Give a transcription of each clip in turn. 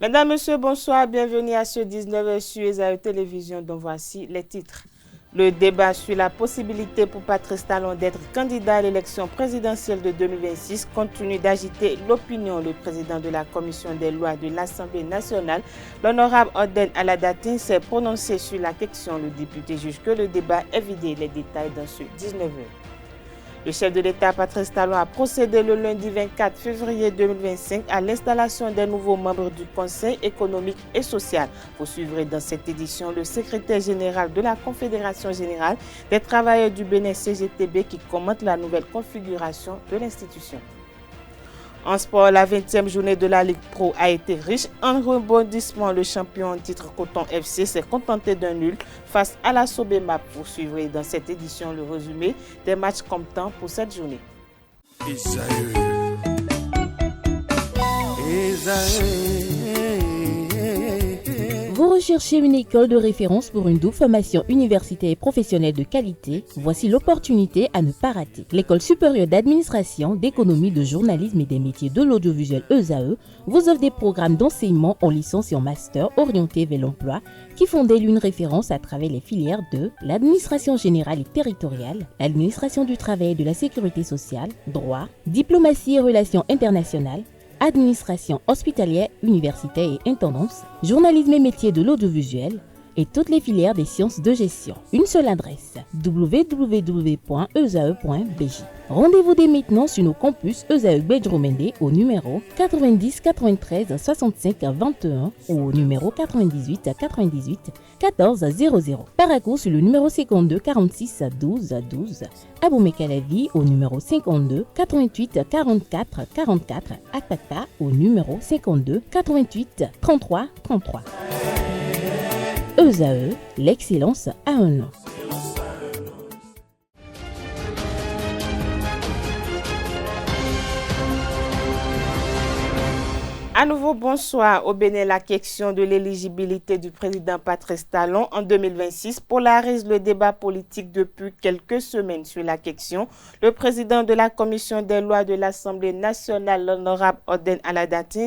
Mesdames, Messieurs, bonsoir, bienvenue à ce 19h sur ESAE Télévision dont voici les titres. Le débat sur la possibilité pour Patrice Talon d'être candidat à l'élection présidentielle de 2026 continue d'agiter l'opinion. Le président de la commission des lois de l'Assemblée nationale, l'honorable Oden Aladatin, s'est prononcé sur la question. Le député juge que le débat est vidé. Les détails dans ce 19h. Le chef de l'État, Patrice Talon, a procédé le lundi 24 février 2025 à l'installation des nouveaux membres du Conseil économique et social. Vous suivrez dans cette édition le secrétaire général de la Confédération générale des travailleurs du Bénin CGTB qui commente la nouvelle configuration de l'institution. En sport, la 20e journée de la Ligue Pro a été riche en rebondissements. Le champion en titre Coton FC s'est contenté d'un nul face à la Sobemap. Vous suivrez dans cette édition le résumé des matchs comptants pour cette journée. Vous recherchez une école de référence pour une double formation universitaire et professionnelle de qualité? Voici l'opportunité à ne pas rater. L'École supérieure d'administration, d'économie, de journalisme et des métiers de l'audiovisuel ESAE vous offre des programmes d'enseignement en licence et en master orientés vers l'emploi qui font d'elle une référence à travers les filières de l'administration générale et territoriale, l'administration du travail et de la sécurité sociale, droit, diplomatie et relations internationales, administration hospitalière, universitaire et intendance, journalisme et métiers de l'audiovisuel et toutes les filières des sciences de gestion. Une seule adresse, www.esae.bj. Rendez-vous dès maintenant sur nos campus ESAE Bedjromende au numéro 90 93 65 21 ou au numéro 98 98 14 00. Paracourt sur le numéro 52 46 12 12. Aboumé-Calavi au numéro 52 88 44 44. Akpaka au numéro 52 88 33 33. ESAE, l'excellence à un nom. À nouveau, bonsoir. Au Bénin, la question de l'éligibilité du président Patrice Talon en 2026 polarise le débat politique depuis quelques semaines sur la question. Le président de la commission des lois de l'Assemblée nationale, l'honorable Oden Aladatin,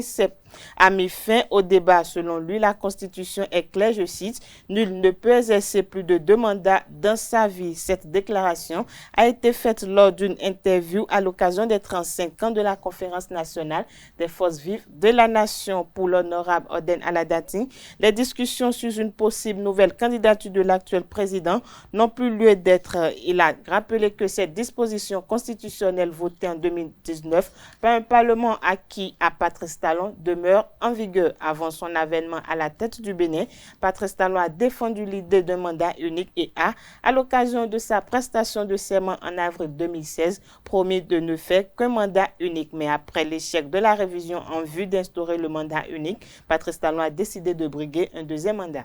a mis fin au débat. Selon lui, la Constitution est claire, je cite, « Nul ne peut exercer plus de 2 mandats dans sa vie ». Cette déclaration a été faite lors d'une interview à l'occasion des 35 ans de la Conférence nationale des forces vives de la nation. Pour l'honorable Oden Aladatin, les discussions sur une possible nouvelle candidature de l'actuel président n'ont plus lieu d'être. Il a rappelé que cette disposition constitutionnelle votée en 2019 par un parlement acquis à Patrice Talon demeure en vigueur. Avant son avènement à la tête du Bénin, Patrice Talon a défendu l'idée d'un mandat unique et à l'occasion de sa prestation de serment en avril 2016, promis de ne faire qu'un mandat unique. Mais après l'échec de la révision en vue d'instaurer le mandat unique, Patrice Talon a décidé de briguer un deuxième mandat.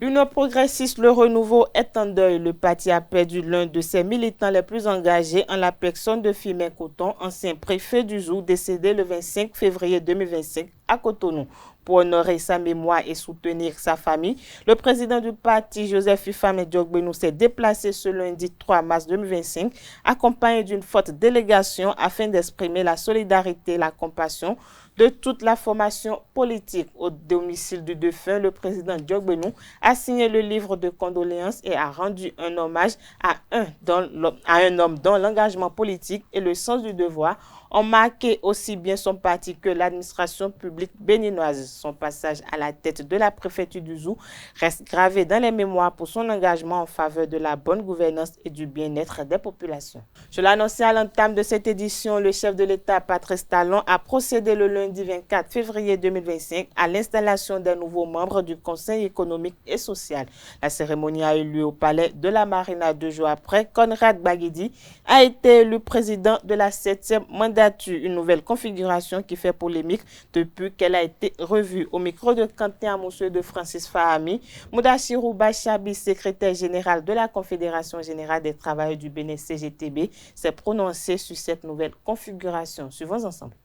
L'Union progressiste, le renouveau est en deuil. Le parti a perdu l'un de ses militants les plus engagés en la personne de Firmin Coton, ancien préfet du Zou, décédé le 25 février 2025 à Cotonou. Pour honorer sa mémoire et soutenir sa famille, le président du parti, Joseph Ifame Diogbenou, s'est déplacé ce lundi 3 mars 2025, accompagné d'une forte délégation afin d'exprimer la solidarité et la compassion de toute la formation politique. Au domicile du défunt, le président Diogbenou a signé le livre de condoléances et a rendu un hommage à un homme dont l'engagement politique et le sens du devoir ont marqué aussi bien son parti que l'administration publique béninoise. Son passage à la tête de la préfecture du Zou reste gravé dans les mémoires pour son engagement en faveur de la bonne gouvernance et du bien-être des populations. Je l'annonçais à l'entame de cette édition, le chef de l'État, Patrice Talon, a procédé le lundi 24 février 2025 à l'installation des nouveaux membres du Conseil économique et social. La cérémonie a eu lieu au palais de la Marina 2 jours après. Conrad Baguidi a été élu président de la 7e mandature, une nouvelle configuration qui fait polémique depuis qu'elle a été revue. Au micro de Quentin Amousseux de Francis Fahami, Moudachirou Bachabi, secrétaire général de la Confédération générale des travailleurs du Bénin CGTB, s'est prononcé sur cette nouvelle configuration. Suivons ensemble.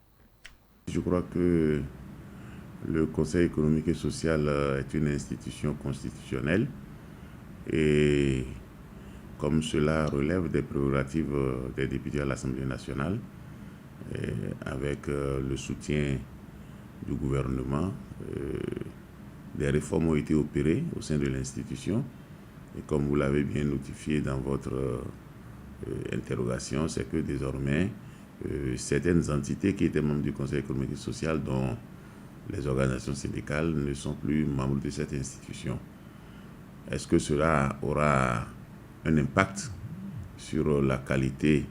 Je crois que le Conseil économique et social est une institution constitutionnelle et comme cela relève des prérogatives des députés à l'Assemblée nationale, et avec le soutien du gouvernement. Des réformes ont été opérées au sein de l'institution. Et comme vous l'avez bien notifié dans votre interrogation, c'est que désormais, certaines entités qui étaient membres du Conseil économique et social, dont les organisations syndicales, ne sont plus membres de cette institution. Est-ce que cela aura un impact sur la qualité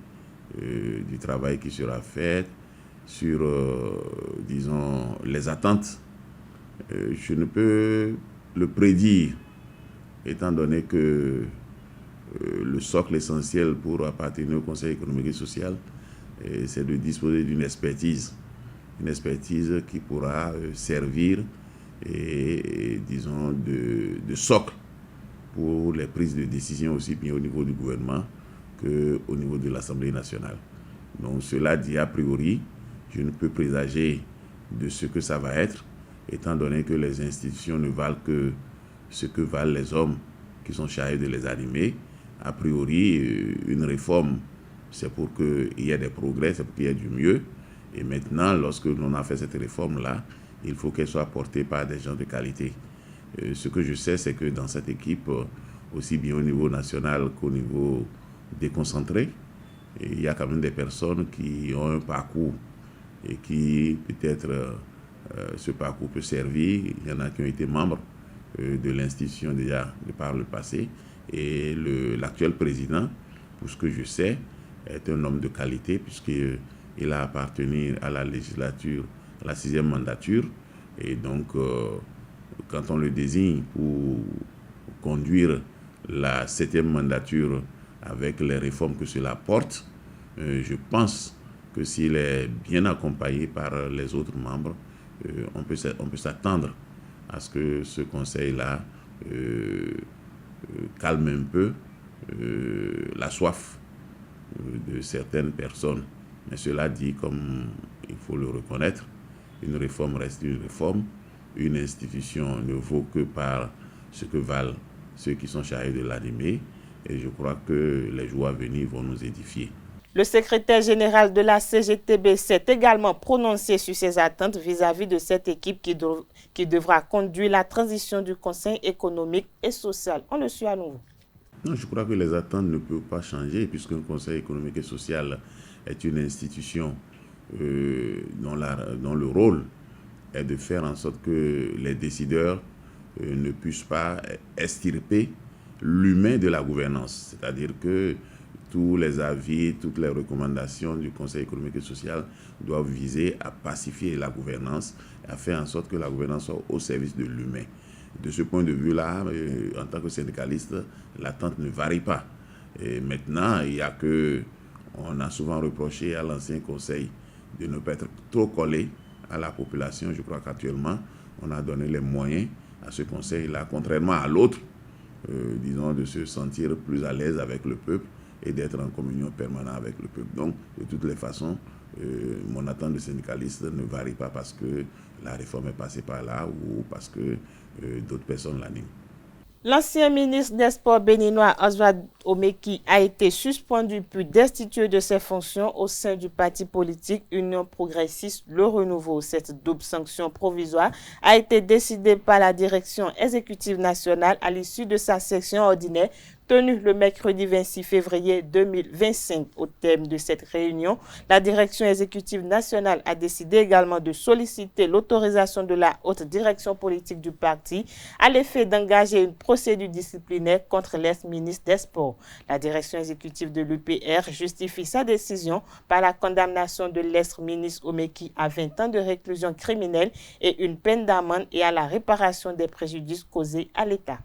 du travail qui sera fait, sur, disons, les attentes? Je ne peux le prédire, étant donné que le socle essentiel pour appartenir au Conseil économique et social, c'est de disposer d'une expertise. Une expertise qui pourra servir et disons, de socle pour les prises de décision aussi bien au niveau du gouvernement qu'au niveau de l'Assemblée nationale. Donc cela dit, a priori, je ne peux présager de ce que ça va être, étant donné que les institutions ne valent que ce que valent les hommes qui sont chargés de les animer. A priori, une réforme, c'est pour qu'il y ait des progrès, c'est pour qu'il y ait du mieux. Et maintenant, lorsque l'on a fait cette réforme-là, il faut qu'elle soit portée par des gens de qualité. Ce que je sais, c'est que dans cette équipe, aussi bien au niveau national qu'au niveau déconcentré, il y a quand même des personnes qui ont un parcours et qui peut-être ce parcours peut servir. Il y en a qui ont été membres de l'institution déjà de par le passé. Et l'actuel président, pour ce que je sais, est un homme de qualité puisqu'il a appartenu à la législature, à la 6e mandature. Et donc, quand on le désigne pour conduire la 7e mandature avec les réformes que cela porte, je pense que s'il est bien accompagné par les autres membres, on peut s'attendre à ce que ce conseil-là calme un peu la soif de certaines personnes. Mais cela dit, comme il faut le reconnaître, une réforme reste une réforme. Une institution ne vaut que par ce que valent ceux qui sont chargés de l'animer. Et je crois que les jours à venir vont nous édifier. Le secrétaire général de la CGTB s'est également prononcé sur ses attentes vis-à-vis de cette équipe qui devra conduire la transition du Conseil économique et social. On le suit à nouveau. Non, je crois que les attentes ne peuvent pas changer puisqu'un Conseil économique et social est une institution dont le rôle est de faire en sorte que les décideurs ne puissent pas extirper l'humain de la gouvernance. C'est-à-dire que tous les avis, toutes les recommandations du Conseil économique et social doivent viser à pacifier la gouvernance et à faire en sorte que la gouvernance soit au service de l'humain. De ce point de vue-là, en tant que syndicaliste, l'attente ne varie pas. Et maintenant, on a souvent reproché à l'ancien Conseil de ne pas être trop collé à la population. Je crois qu'actuellement, on a donné les moyens à ce Conseil-là, contrairement à l'autre, disons, de se sentir plus à l'aise avec le peuple et d'être en communion permanente avec le peuple. Donc, de toutes les façons, mon attente de syndicaliste ne varie pas parce que la réforme est passée par là ou parce que d'autres personnes l'animent. L'ancien ministre des Sports béninois Oswald Omeki a été suspendu puis destitué de ses fonctions au sein du parti politique Union progressiste Le Renouveau. Cette double sanction provisoire a été décidée par la direction exécutive nationale à l'issue de sa session ordinaire tenue le mercredi 26 février 2025. Au terme de cette réunion, la direction exécutive nationale a décidé également de solliciter l'autorisation de la haute direction politique du parti à l'effet d'engager une procédure disciplinaire contre l'ex-ministre des Sports. La direction exécutive de l'UPR justifie sa décision par la condamnation de l'ex-ministre Omeki à 20 ans de réclusion criminelle et une peine d'amende et à la réparation des préjudices causés à l'État.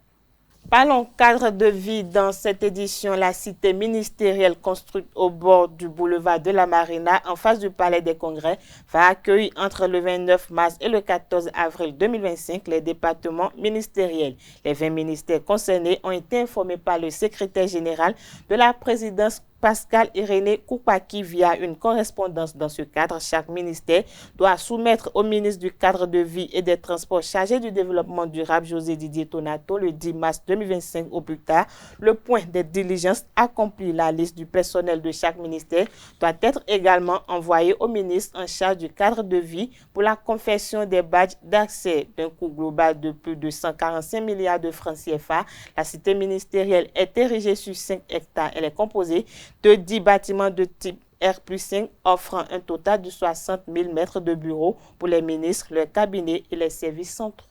Parlons cadre de vie dans cette édition. La cité ministérielle construite au bord du boulevard de la Marina en face du Palais des Congrès va accueillir entre le 29 mars et le 14 avril 2025 les départements ministériels. Les 20 ministères concernés ont été informés par le secrétaire général de la présidence Pascal Irénée Koupaki via une correspondance. Dans ce cadre, chaque ministère doit soumettre au ministre du cadre de vie et des transports chargé du développement durable José Didier Tonato le 10 mars 2025 au plus tard le point des diligences accompli. La liste du personnel de chaque ministère doit être également envoyée au ministre en charge du cadre de vie pour la confection des badges d'accès. D'un coût global de plus de 145 milliards de francs CFA, la cité ministérielle est érigée sur 5 hectares. Elle est composée de 10 bâtiments de type R+5 offrant un total de 60 000 mètres de bureaux pour les ministres, leurs cabinets et les services centraux.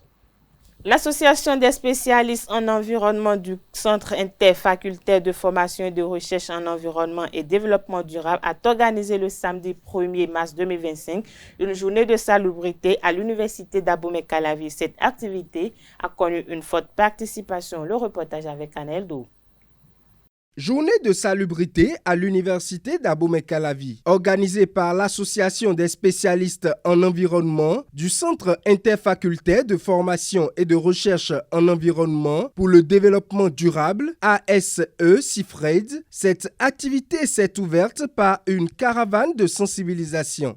L'association des spécialistes en environnement du Centre interfacultaire de formation et de recherche en environnement et développement durable a organisé le samedi 1er mars 2025 une journée de salubrité à l'université d'Abomey-Calavi. Cette activité a connu une forte participation. Le reportage avec Anaël Dou. Journée de salubrité à l'université d'Abomey-Calavi, organisée par l'Association des spécialistes en environnement du Centre interfacultaire de formation et de recherche en environnement pour le développement durable, ASE-CIFRED. Cette activité s'est ouverte par une caravane de sensibilisation.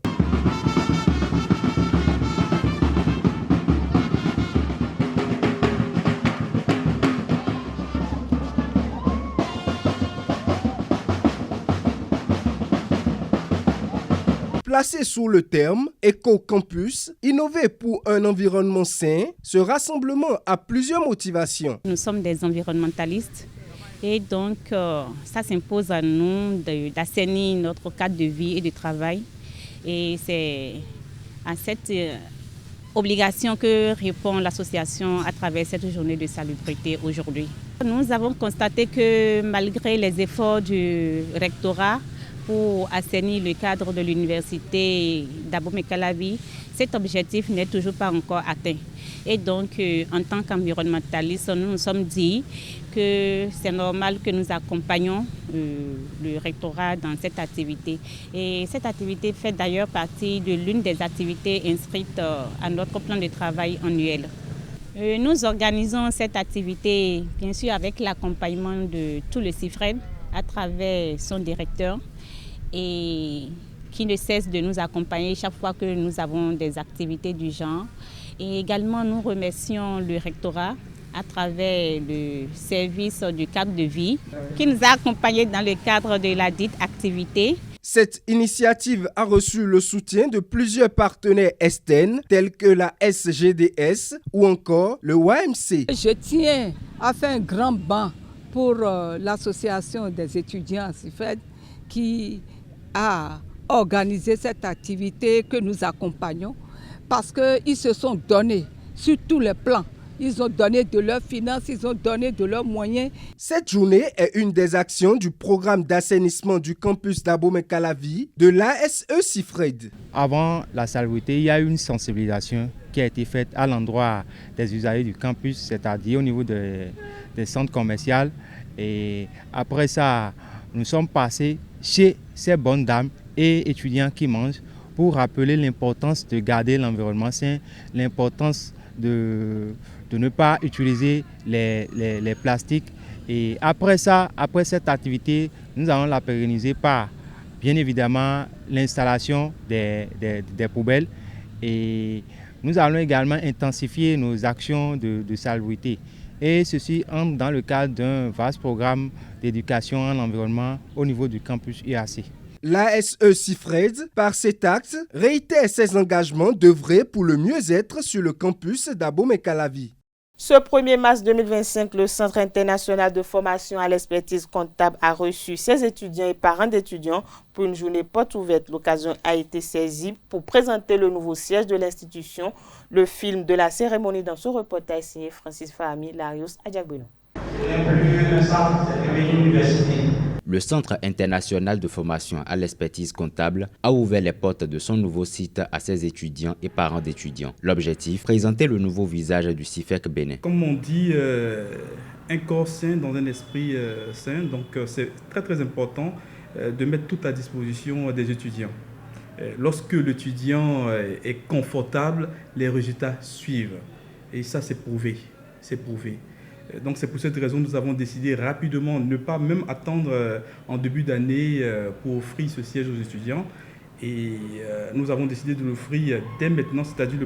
Placé sous le terme Éco-Campus, innover pour un environnement sain, ce rassemblement a plusieurs motivations. Nous sommes des environnementalistes et donc ça s'impose à nous d'assainir notre cadre de vie et de travail. Et c'est à cette obligation que répond l'association à travers cette journée de salubrité aujourd'hui. Nous avons constaté que malgré les efforts du rectorat, pour assainir le cadre de l'université d'Abomey-Calavi, cet objectif n'est toujours pas encore atteint. Et donc, en tant qu'environnementalistes, nous nous sommes dit que c'est normal que nous accompagnions le rectorat dans cette activité. Et cette activité fait d'ailleurs partie de l'une des activités inscrites à notre plan de travail annuel. Nous organisons cette activité, bien sûr, avec l'accompagnement de tout le CIFRED à travers son directeur, et qui ne cesse de nous accompagner chaque fois que nous avons des activités du genre. Et également, nous remercions le rectorat à travers le service du cadre de vie qui nous a accompagnés dans le cadre de la dite activité. Cette initiative a reçu le soutien de plusieurs partenaires externes tels que la SGDS ou encore le YMC. Je tiens à faire un grand banc pour l'association des étudiants CIFRED qui a organisé cette activité que nous accompagnons parce qu'ils se sont donnés sur tous les plans. Ils ont donné de leurs finances, ils ont donné de leurs moyens. Cette journée est une des actions du programme d'assainissement du campus d'Abomey-Calavi de l'ASE-CIFRED. Avant la salubrité, il y a eu une sensibilisation qui a été faite à l'endroit des usagers du campus, c'est-à-dire au niveau des centres commerciaux. Et après ça, nous sommes passés chez ces bonnes dames et étudiants qui mangent pour rappeler l'importance de garder l'environnement sain, l'importance de ne pas utiliser les plastiques. Et après ça, après cette activité, nous allons la pérenniser par, bien évidemment, l'installation des poubelles. Et nous allons également intensifier nos actions de salubrité. Et ceci entre dans le cadre d'un vaste programme d'éducation en environnement au niveau du campus IAC. L'ASE-CIFRED, par cet acte, réitère ses engagements d'œuvrer pour le mieux-être sur le campus d'Abomey-Calavi. Ce 1er mars 2025, le Centre international de formation à l'expertise comptable a reçu ses étudiants et parents d'étudiants pour une journée porte ouverte. L'occasion a été saisie pour présenter le nouveau siège de l'institution. Le film de la cérémonie dans ce reportage signé Francis Fahmi, Larios Adjagbeno. Le Centre international de formation à l'expertise comptable a ouvert les portes de son nouveau site à ses étudiants et parents d'étudiants. L'objectif, présenter le nouveau visage du CIFEC Bénin. Comme on dit, un corps sain dans un esprit sain, donc c'est très important de mettre tout à disposition des étudiants. Lorsque l'étudiant est confortable, les résultats suivent. Et ça, c'est prouvé. Donc c'est pour cette raison que nous avons décidé rapidement de ne pas même attendre en début d'année pour offrir ce siège aux étudiants. Et nous avons décidé de l'offrir dès maintenant, c'est-à-dire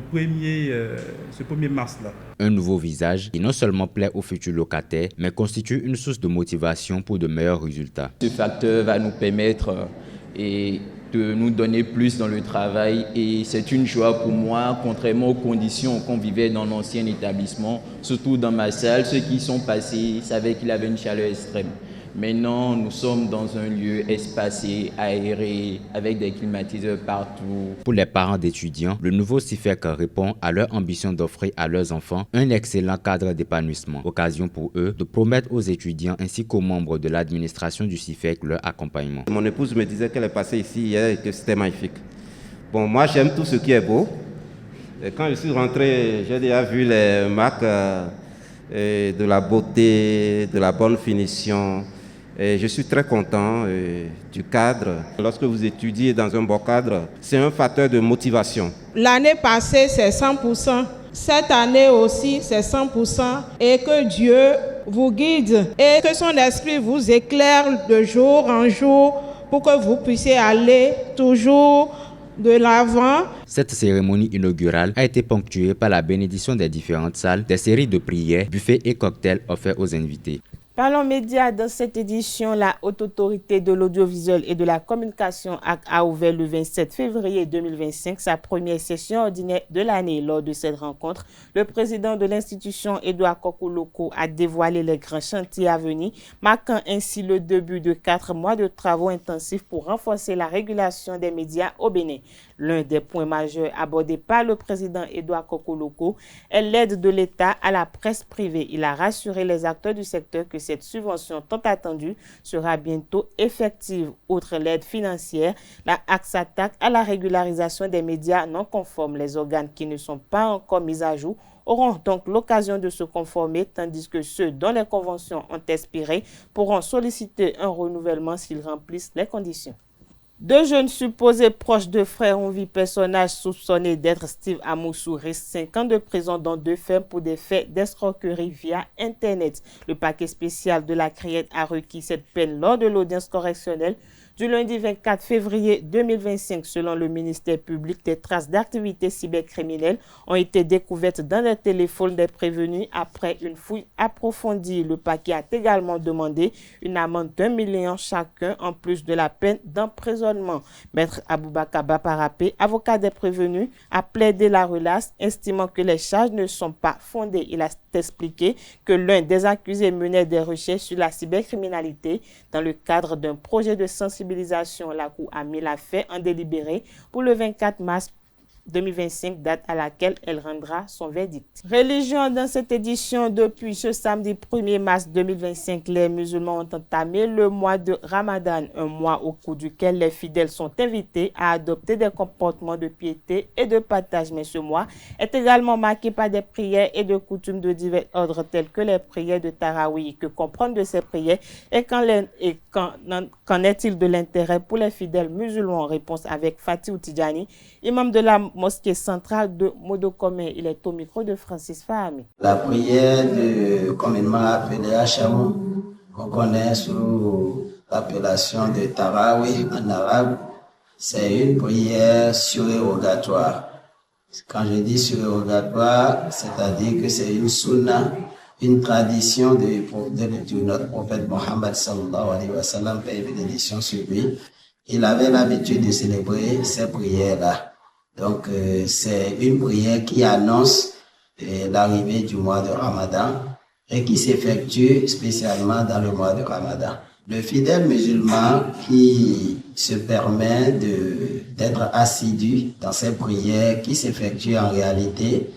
ce 1er mars-là. Un nouveau visage qui non seulement plaît aux futurs locataires, mais constitue une source de motivation pour de meilleurs résultats. Ce facteur va nous permettre de nous donner plus dans le travail et c'est une joie pour moi, contrairement aux conditions qu'on vivait dans l'ancien établissement, surtout dans ma salle. Ceux qui sont passés savaient qu'il avait une chaleur extrême. Maintenant, nous sommes dans un lieu espacé, aéré, avec des climatiseurs partout. Pour les parents d'étudiants, le nouveau CIFEC répond à leur ambition d'offrir à leurs enfants un excellent cadre d'épanouissement. Occasion pour eux de promettre aux étudiants ainsi qu'aux membres de l'administration du CIFEC leur accompagnement. Mon épouse me disait qu'elle est passée ici hier et que c'était magnifique. Bon, moi j'aime tout ce qui est beau. Et quand je suis rentré, j'ai déjà vu les marques de la beauté, de la bonne finition. Et je suis très content du cadre. Lorsque vous étudiez dans un bon cadre, c'est un facteur de motivation. L'année passée, c'est 100%. Cette année aussi, c'est 100%. Et que Dieu vous guide et que son esprit vous éclaire de jour en jour pour que vous puissiez aller toujours de l'avant. Cette cérémonie inaugurale a été ponctuée par la bénédiction des différentes salles, des séries de prières, buffets et cocktails offerts aux invités. Parlons médias. Dans cette édition, la Haute Autorité de l'Audiovisuel et de la Communication a ouvert le 27 février 2025 sa première session ordinaire de l'année. Lors de cette rencontre, le président de l'institution, Edouard Kokoloko, a dévoilé les grands chantiers à venir, marquant ainsi le début de 4 mois de travaux intensifs pour renforcer la régulation des médias au Bénin. L'un des points majeurs abordés par le président Edouard Kokoloko est l'aide de l'État à la presse privée. Il a rassuré les acteurs du secteur que cette subvention tant attendue sera bientôt effective. Outre l'aide financière, la ACT s'attaque à la régularisation des médias non conformes. Les organes qui ne sont pas encore mis à jour auront donc l'occasion de se conformer, tandis que ceux dont les conventions ont expiré pourront solliciter un renouvellement s'ils remplissent les conditions. 2 jeunes supposés proches de frères ont vu personnage soupçonné d'être Steve Amoussou risque 5 ans de prison dans 2 fermes pour des faits d'escroquerie via Internet. Le parquet spécial de la Criette a requis cette peine lors de l'audience correctionnelle du lundi 24 février 2025. Selon le ministère public, des traces d'activités cybercriminelles ont été découvertes dans les téléphones des prévenus après une fouille approfondie. Le parquet a également demandé une amende d'1 million chacun en plus de la peine d'emprisonnement. Maître Aboubakar Baparapé, avocat des prévenus, a plaidé la relaxe, estimant que les charges ne sont pas fondées. Il a expliqué que l'un des accusés menait des recherches sur la cybercriminalité dans le cadre d'un projet de sensibilisation. La Cour a mis l'affaire en délibéré pour le 24 mars 2025, date à laquelle elle rendra son verdict. Religion dans cette édition. Depuis ce samedi 1er mars 2025, les musulmans ont entamé le mois de Ramadan, un mois au cours duquel les fidèles sont invités à adopter des comportements de piété et de partage. Mais ce mois est également marqué par des prières et de coutumes de divers ordres tels que les prières de Tarawih. Que comprendre de ces prières et qu'en est-il de l'intérêt pour les fidèles musulmans? Réponse avec Fatih Tidjani, imam de la mosquée centrale de Modokome. Il est au micro de Francis Fahami. La prière communément appelée Hachamou, qu'on connaît sous l'appellation de Tarawih en arabe, c'est une prière surérogatoire. Quand je dis surérogatoire, c'est-à-dire que c'est une sunna, une tradition de notre prophète Mohammed sallallahu alayhi wa sallam, paix et bénédiction sur lui. Il avait l'habitude de célébrer ces prières-là. Donc, c'est une prière qui annonce l'arrivée du mois de Ramadan et qui s'effectue spécialement dans le mois de Ramadan. Le fidèle musulman qui se permet d'être assidu dans ces prières qui s'effectuent en réalité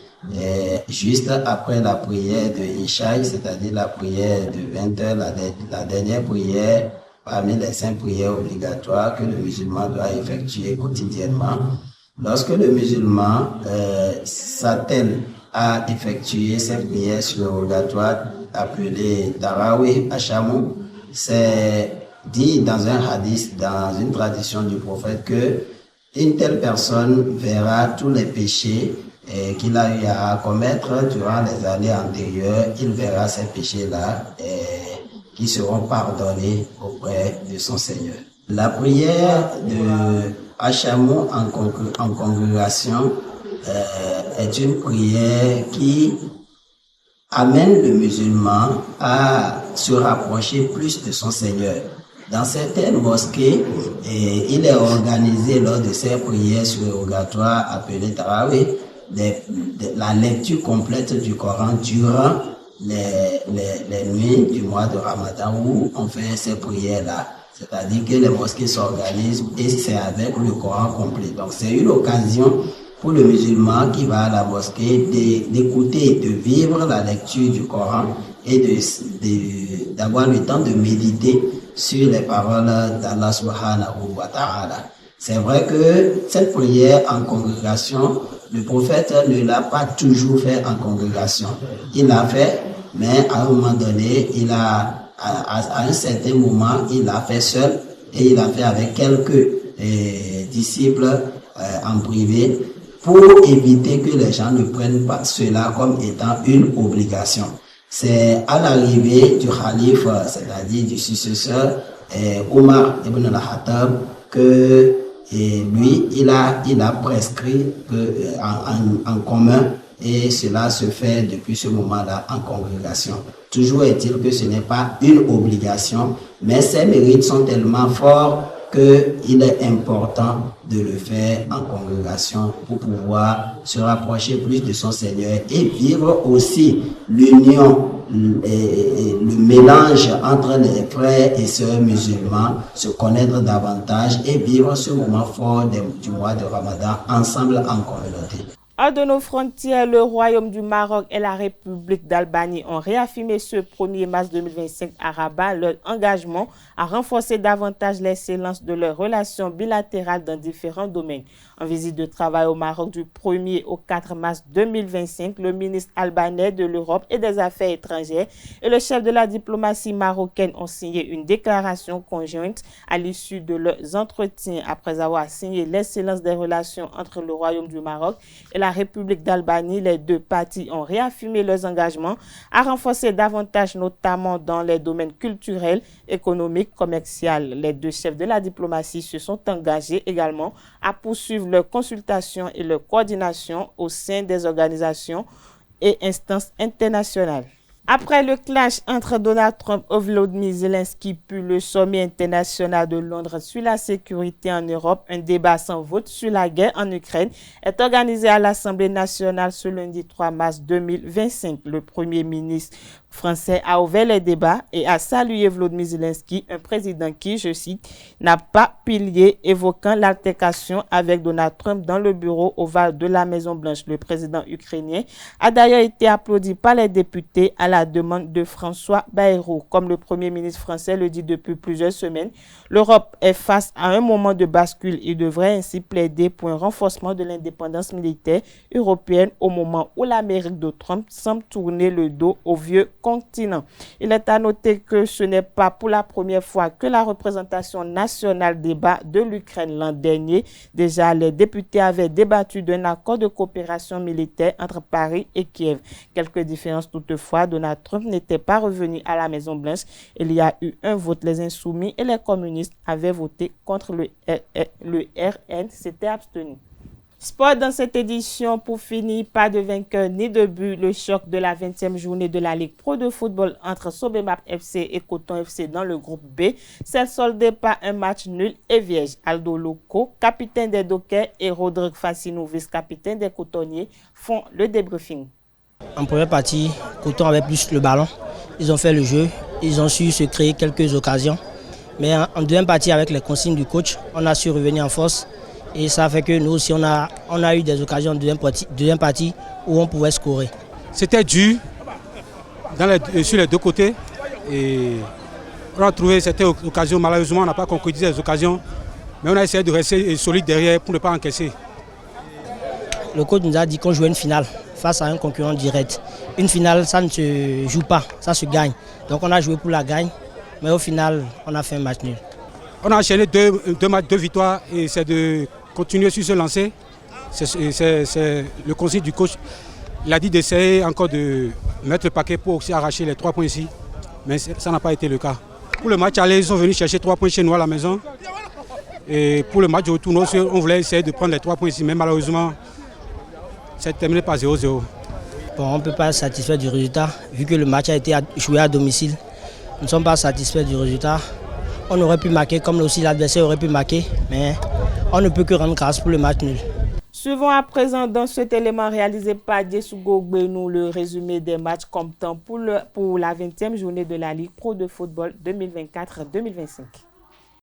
juste après la prière de Ishaï, c'est-à-dire la prière de 20h, la dernière prière parmi les 5 prières obligatoires que le musulman doit effectuer quotidiennement. Lorsque le musulman s'attelle à effectuer ces prières surérogatoires appelées Tarawih Hachamou, c'est dit dans un hadith, dans une tradition du prophète, que une telle personne verra tous les péchés qu'il a eu à commettre durant les années antérieures, il verra ces péchés-là qui seront pardonnés auprès de son Seigneur. La prière de Hachamou en congrégation est une prière qui amène le musulman à se rapprocher plus de son Seigneur. Dans certaines mosquées, il est organisé lors de ces prières surrogatoires appelées Tarawih, la lecture complète du Coran durant les nuits du mois de Ramadan où on fait ces prières-là. C'est-à-dire que les mosquées s'organisent et c'est avec le Coran complet. Donc c'est une occasion pour le musulman qui va à la mosquée d'écouter, de vivre la lecture du Coran et d'avoir le temps de méditer sur les paroles d'Allah subhanahu wa ta'ala. C'est vrai que cette prière en congrégation, le prophète ne l'a pas toujours fait en congrégation. Il l'a fait, mais à un moment donné, à un certain moment, il l'a fait seul et il l'a fait avec quelques disciples en privé pour éviter que les gens ne prennent pas cela comme étant une obligation. C'est à l'arrivée du calife, c'est-à-dire du successeur Omar ibn al-Khattab, que lui, il a prescrit en commun, et cela se fait depuis ce moment-là en congrégation. Toujours est-il que ce n'est pas une obligation, mais ces mérites sont tellement forts qu'il est important de le faire en congrégation pour pouvoir se rapprocher plus de son Seigneur et vivre aussi l'union, le mélange entre les frères et sœurs musulmans, se connaître davantage et vivre ce moment fort du mois de Ramadan ensemble en communauté. Hors de nos frontières, le Royaume du Maroc et la République d'Albanie ont réaffirmé ce 1er mars 2025 à Rabat leur engagement à renforcer davantage l'excellence de leurs relations bilatérales dans différents domaines. En visite de travail au Maroc du 1er au 4 mars 2025, le ministre albanais de l'Europe et des Affaires étrangères et le chef de la diplomatie marocaine ont signé une déclaration conjointe à l'issue de leurs entretiens après avoir signé l'excellence des relations entre le Royaume du Maroc et la République d'Albanie. Les deux parties ont réaffirmé leurs engagements à renforcer davantage, notamment dans les domaines culturels, économiques, commerciaux. Les deux chefs de la diplomatie se sont engagés également à poursuivre leurs consultations et leur coordination au sein des organisations et instances internationales. Après le clash entre Donald Trump et Volodymyr Zelensky puis le sommet international de Londres sur la sécurité en Europe, un débat sans vote sur la guerre en Ukraine est organisé à l'Assemblée nationale ce lundi 3 mars 2025. Le Premier ministre français a ouvert les débats et a salué Volodymyr Zelensky, un président qui, je cite, n'a pas pilier, évoquant l'altercation avec Donald Trump dans le bureau ovale de la Maison-Blanche. Le président ukrainien a d'ailleurs été applaudi par les députés à la demande de François Bayrou. Comme le Premier ministre français le dit depuis plusieurs semaines, l'Europe est face à un moment de bascule. Il devrait ainsi plaider pour un renforcement de l'indépendance militaire européenne au moment où l'Amérique de Trump semble tourner le dos au vieux continent. Il est à noter que ce n'est pas pour la première fois que la représentation nationale débat de l'Ukraine l'an dernier. Déjà, les députés avaient débattu d'un accord de coopération militaire entre Paris et Kiev. Quelques différences toutefois, Donald Trump n'était pas revenu à la Maison-Blanche. Il y a eu un vote. Les insoumis et les communistes avaient voté contre le RN, s'était abstenu. Sport dans cette édition, pour finir, pas de vainqueur ni de but. Le choc de la 20e journée de la Ligue Pro de football entre Sobemap FC et Coton FC dans le groupe B s'est soldé par un match nul et vierge. Aldo Loco, capitaine des Dockers, et Rodrigue Fassinou, vice-capitaine des Cotonniers, font le débriefing. En première partie, Coton avait plus le ballon. Ils ont fait le jeu, ils ont su se créer quelques occasions. Mais en deuxième partie, avec les consignes du coach, on a su revenir en force. Et ça fait que nous aussi, on a eu des occasions en deuxième partie où on pouvait scorer. C'était dur sur les deux côtés. Et on a trouvé certaines occasions. Malheureusement, on n'a pas concrétisé les occasions. Mais on a essayé de rester solide derrière pour ne pas encaisser. Le coach nous a dit qu'on jouait une finale face à un concurrent direct. Une finale, ça ne se joue pas, ça se gagne. Donc on a joué pour la gagne. Mais au final, on a fait un match nul. On a enchaîné deux matchs, 2 victoires. Et c'est de continuer sur ce lancer. c'est le conseil du coach. Il a dit d'essayer encore de mettre le paquet pour aussi arracher les 3 points ici. Mais ça n'a pas été le cas. Pour le match aller, ils sont venus chercher 3 points chez nous à la maison. Et pour le match de retour, on voulait essayer de prendre les 3 points ici. Mais malheureusement, c'est terminé par 0-0. Bon, on ne peut pas être satisfait du résultat, vu que le match a été joué à domicile. Nous ne sommes pas satisfaits du résultat. On aurait pu marquer, comme aussi l'adversaire aurait pu marquer, mais on ne peut que rendre grâce pour le match nul. Suivons à présent dans cet élément réalisé par Djesougo Gbenou le résumé des matchs comptant pour la 20e journée de la Ligue Pro de football 2024-2025.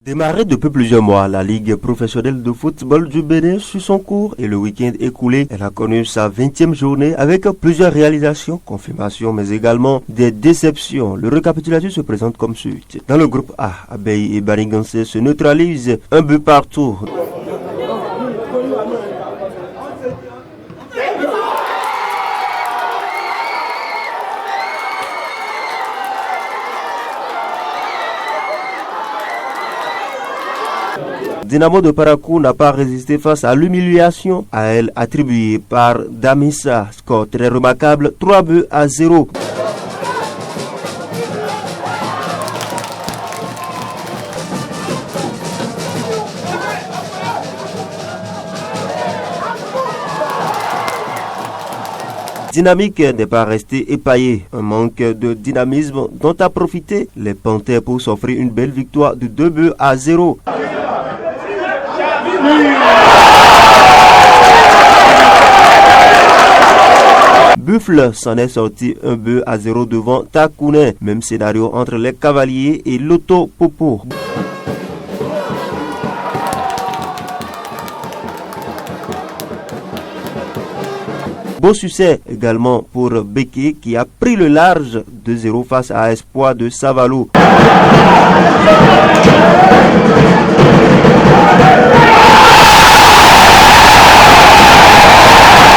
Démarrée depuis plusieurs mois, la Ligue professionnelle de football du Bénin suit son cours et le week-end écoulé, elle a connu sa 20e journée avec plusieurs réalisations, confirmations, mais également des déceptions. Le récapitulatif se présente comme suit. Dans le groupe A, Abeille et Banigansé se neutralisent, un but partout. Dynamo de Parakou n'a pas résisté face à l'humiliation à elle attribuée par Damissa. Score très remarquable, 3-0. Dynamique n'est pas resté épaillé. Un manque de dynamisme dont a profité les Panthères pour s'offrir une belle victoire de 2-0. Buffle s'en est sorti 1-0 devant Takounen. Même scénario entre les Cavaliers et Loto Popo. Beau succès également pour Beke qui a pris le large 2-0 face à Espoir de Savalo.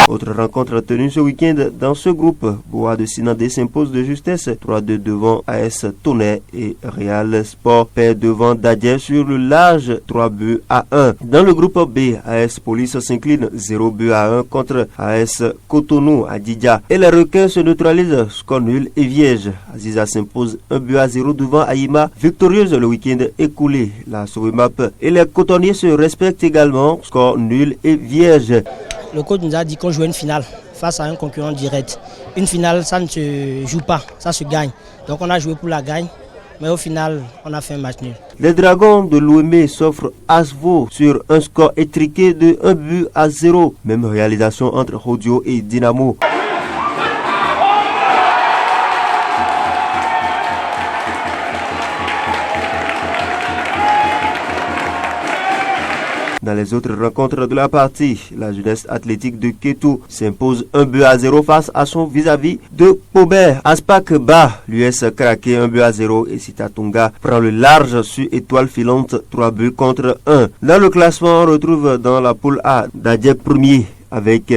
Autre rencontre tenue ce week-end dans ce groupe. Bois de Sinandé s'impose de justesse 3-2 devant AS Tonnet et Real Sport perd devant Dadje sur le large 3-1. Dans le groupe B, AS Police s'incline 0-1 contre AS Cotonou à Didja. Et les requins se neutralisent, score nul et vierge. Aziza s'impose 1-0 devant Aïma, victorieuse le week-end écoulé. La Soumap et les cotonniers se respectent également, score nul et vierge. Le coach nous a dit qu'on jouait une finale face à un concurrent direct. Une finale, ça ne se joue pas, ça se gagne. Donc on a joué pour la gagne, mais au final, on a fait un match nul. Les Dragons de l'Ouémé s'offrent Asvo sur un score étriqué de 1-0. Même réalisation entre Rodio et Dynamo. Dans les autres rencontres de la partie, la jeunesse athlétique de Kétou s'impose 1-0 face à son vis-à-vis de Pobert. Aspak bat l'US craqué 1-0 et Sitatunga prend le large sur Étoile Filante 3-1. Dans le classement, on retrouve dans la poule A Dadje premier avec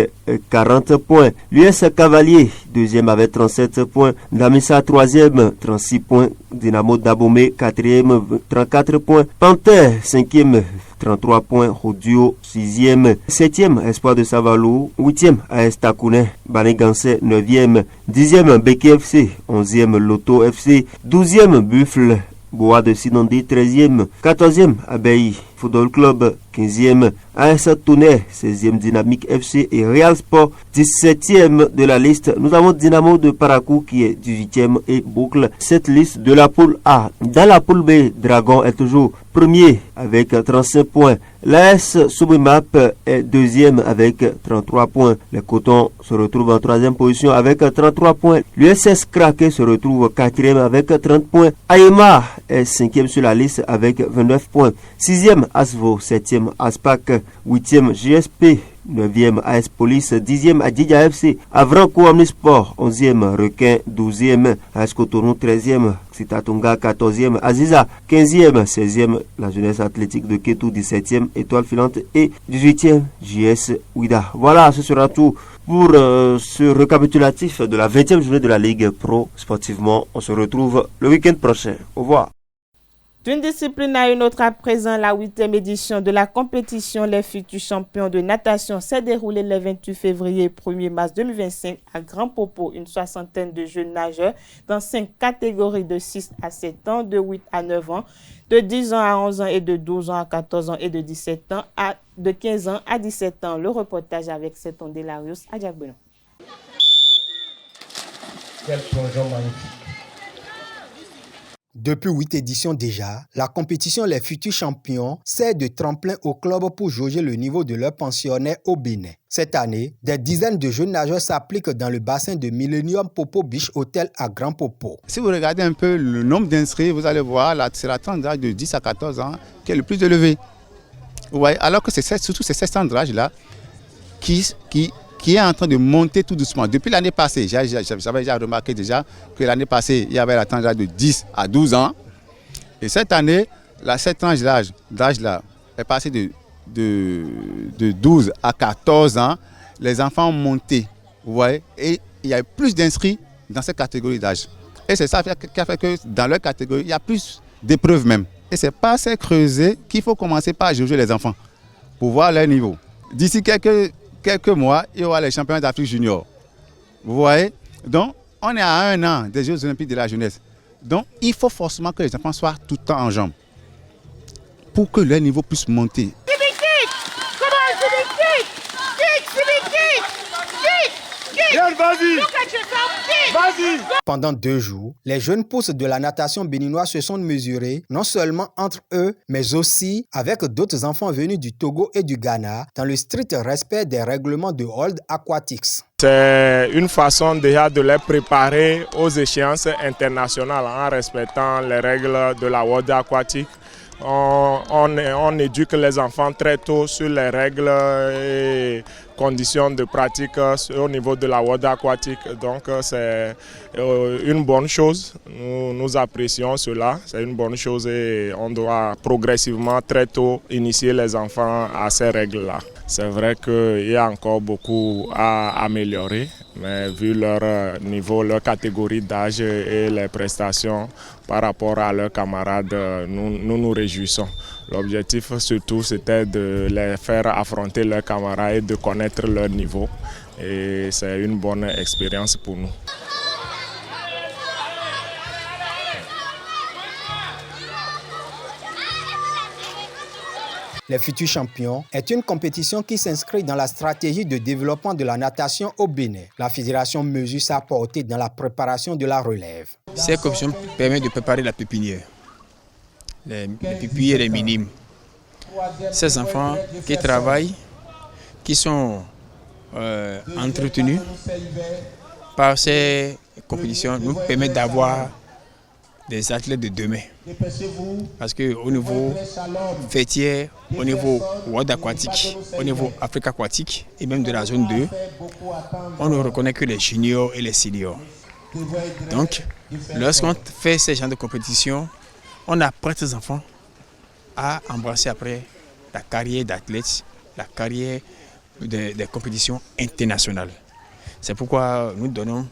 40 points. L'US Cavalier, deuxième avec 37 points. Damissa, troisième, 36 points. Dynamo d'Abomey, quatrième, 34 points. Panthère, cinquième, 33 points. Rodio, sixième. Septième, Espoir de Savalou. Huitième, AS Takounen. Banigansé, neuvième. Dixième, Beke FC. Onzième, Loto FC. Douzième, Buffle. Bois de Sinandé, 13e, 14e, Abeille Football Club, 15e, AS Tonnet, 16e, Dynamique FC et Real Sport, 17e de la liste. Nous avons Dynamo de Parakou qui est 18e et boucle cette liste de la poule A. Dans la poule B, Dragon est toujours premier avec 35 points. L'AS Soubimap est deuxième avec 33 points. Les Cotons se retrouvent en troisième position avec 33 points. L'USS Kraké se retrouve quatrième avec 30 points. Aïma est cinquième sur la liste avec 29 points. Sixième Asvo, septième Aspak, huitième GSP, 9e AS Police, 10e Adidja FC, Avranco Omnisport, 11e Requin, 12e AS Cotonou, 13e Sitatunga, 14e Aziza, 15e, 16e la jeunesse athlétique de Kétou, 17e Étoile Filante et 18e JS Ouida. Voilà, ce sera tout pour ce récapitulatif de la 20e journée de la Ligue Pro. Sportivement, on se retrouve le week-end prochain. Au revoir. D'une discipline à une autre à présent, la 8e édition de la compétition Les Futurs Champions de natation s'est déroulée le 28 février et 1er mars 2025 à Grand Popo. Une soixantaine de jeunes nageurs dans 5 catégories de 6 à 7 ans, de 8 à 9 ans, de 10 ans à 11 ans et de 12 ans à 14 ans et de 17 ans de 15 ans à 17 ans. Le reportage avec Seton Delarius à Diagbeno. Quel plongeon magnifique. Depuis 8 éditions déjà, la compétition Les Futurs Champions sert de tremplin aux clubs pour jauger le niveau de leurs pensionnaires au Bénin. Cette année, des dizaines de jeunes nageurs s'appliquent dans le bassin de Millennium Popo Beach Hotel à Grand Popo. Si vous regardez un peu le nombre d'inscrits, vous allez voir c'est la tranche d'âge de 10 à 14 ans qui est le plus élevé. Ouais, alors que c'est surtout cette tranche d'âge-là qui est en train de monter tout doucement. Depuis l'année passée, j'avais déjà remarqué que l'année passée, il y avait la tranche d'âge de 10 à 12 ans. Et cette année, cette tranche d'âge-là est passée de 12 à 14 ans. Les enfants ont monté, vous voyez, et il y a plus d'inscrits dans cette catégorie d'âge. Et c'est ça qui a fait que dans leur catégorie, il y a plus d'épreuves même. Et c'est pas assez creusé qu'il faut commencer par juger les enfants pour voir leur niveau. D'ici quelques mois, il y aura les championnats d'Afrique junior. Vous voyez? Donc, on est à 1 an des Jeux olympiques de la jeunesse. Donc, il faut forcément que les enfants soient tout le temps en jambes pour que leur niveau puisse monter. Pendant 2 jours, les jeunes pousses de la natation béninoise se sont mesurés non seulement entre eux, mais aussi avec d'autres enfants venus du Togo et du Ghana dans le strict respect des règlements de Hold Aquatics. C'est une façon déjà de les préparer aux échéances internationales en respectant les règles de la World Aquatic. On éduque les enfants très tôt sur les règles et conditions de pratique au niveau de la World Aquatic. Donc c'est une bonne chose, nous apprécions cela, c'est une bonne chose et on doit progressivement très tôt initier les enfants à ces règles-là. C'est vrai qu'il y a encore beaucoup à améliorer, mais vu leur niveau, leur catégorie d'âge et les prestations par rapport à leurs camarades, nous réjouissons. L'objectif surtout c'était de les faire affronter leurs camarades et de connaître leur niveau. Et c'est une bonne expérience pour nous. Les Futurs Champions est une compétition qui s'inscrit dans la stratégie de développement de la natation au Bénin. La fédération mesure sa portée dans la préparation de la relève. Cette compétition permet de préparer la pépinière. Les pépinières est minime. Ces enfants qui travaillent, qui sont entretenus par ces compétitions, nous permettent d'avoir des athlètes de demain. Parce qu'au niveau fêtière, au niveau World Aquatique, au niveau Afrique Aquatique et même de la zone 2, on ne reconnaît que les juniors et les seniors. Donc, lorsqu'on fait ce genre de compétition, on apprend ces enfants à embrasser après la carrière d'athlète, la carrière des compétitions internationales. C'est pourquoi nous donnons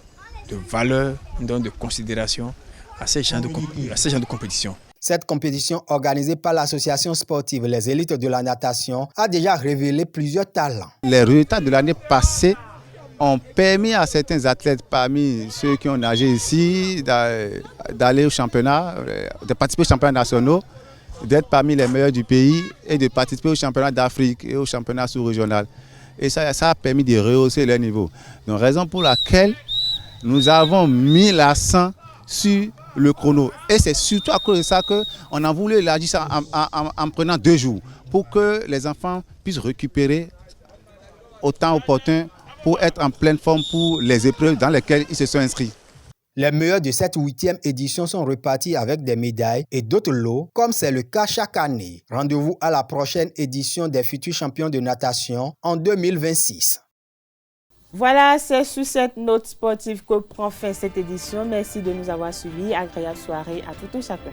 de valeur, nous donnons de considération à ces genres de compétition. Cette compétition organisée par l'association sportive Les Élites de la Natation a déjà révélé plusieurs talents. Les résultats de l'année passée ont permis à certains athlètes parmi ceux qui ont nagé ici d'aller au championnat, de participer aux championnats nationaux, d'être parmi les meilleurs du pays et de participer aux championnats d'Afrique et aux championnats sous-régionaux. Et ça a permis de rehausser leur niveau. Donc, raison pour laquelle nous avons mis l'accent sur le chrono. Et c'est surtout à cause de ça qu'on a voulu élargir ça en prenant 2 jours pour que les enfants puissent récupérer au temps opportun pour être en pleine forme pour les épreuves dans lesquelles ils se sont inscrits. Les meilleurs de cette 8e édition sont repartis avec des médailles et d'autres lots, comme c'est le cas chaque année. Rendez-vous à la prochaine édition des Futurs Champions de natation en 2026. Voilà, c'est sur cette note sportive que prend fin cette édition. Merci de nous avoir suivis. Agréable soirée à tout un chacun.